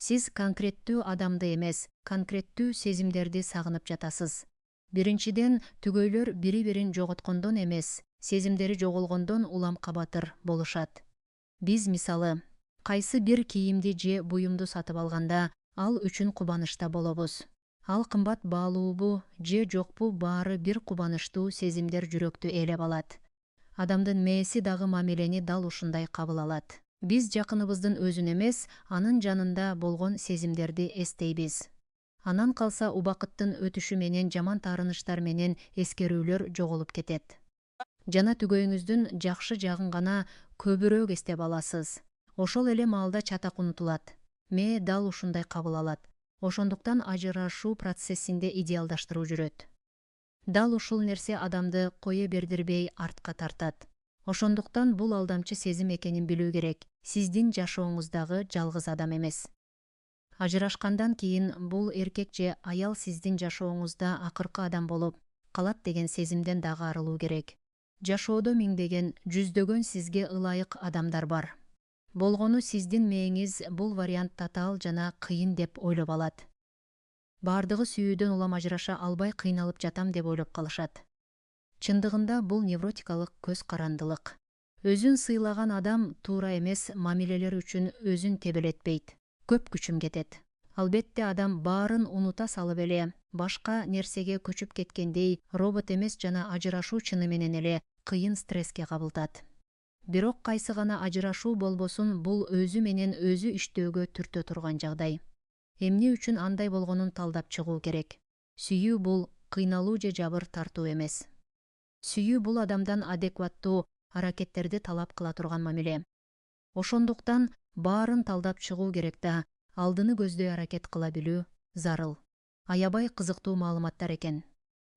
Сиз конкреттүү адамды эмес, конкреттүү сезимдерди сагынып жатасыз. Биринчиден, түгөйлөр бири-бирин жоготкондон эмес, сезимдери жоголгондон уламка батыр болушат. Биз мисалы, кайсы бир кийимди же буюмду сатып алганда, ал үчүн кубанычта болобуз. Ал кымбат баалуубу же жокпу, баары бир кубанычтуу сезимдер жүрөктү ээлеп алат. Адамдын мээси дагы мамилени дал ушундай кабыл алат. Биз жакыныбыздын өзүн эмес, анын жанында болгон сезимдерди эстейбиз. Анан калса убакыттын өтүшү менен жаман таарынычтар менен эскерүүлөр жоголуп кетет. Жана түгөйүңүздүн жакшы жагын гана көбүрөөк эстеп аласыз. Ошол эле маалда чатак унутулат. Мээ дал ушундай кабыл алат. Ошондуктан ажырашуу процессинде идеалдаштыруу жүрөт. Дал ушул нерсе адамды кое бердирбей артка тартат. Ошондуктан бул алдамчы сезим экенин билүү керек. Сиздин жашооңуздагы жалгыз адам эмес. Ажырашкандан кийин бул эркек же аял сиздин жашооңузда акыркы адам болуп калат деген сезимден дагы арылуу керек. Жашоодо миңдеген, жүздөгөн сизге ылайык адамдар бар. Болгону сиздин мээңиз бул вариант татаал жана кыйын деп ойлоп алат. Бардыгы сүйүүдөн улам ажыраша албай кыйналып жатам деп ойлоп калышат. Чындыгында бул невротикалык көз карандылык. Өзүн сыйлаган адам туура эмес мамилелер үчүн өзүн тебелетпейт. Көп күчүм кетет. Албетте адам баарын унута салып эле башка нерсеге көчүп кеткендей робот эмес жана ажырашуу чыны менен эле кыйын стресске кабылтат. Бирок кайсы гана ажырашуу болбосун бул өзү менен өзү иштөөгө түртө турган жагдай. Эмне үчүн андай болгонун талдап чыгуу керек. Сүйүү бул кыйналуу же жабыр тартуу эмес. Сүйүү бул адамдан адекваттуу аракеттерди талап кыла турган мамиле. Ошондуктан баарын талдап чыгуу керек да, алдыны көздөй аракет кыла билүү зарыл. Аябай кызыктуу маалыматтар экен.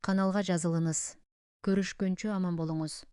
Каналга жазылыңыз. Көрүшкөнчө аман болуңуз.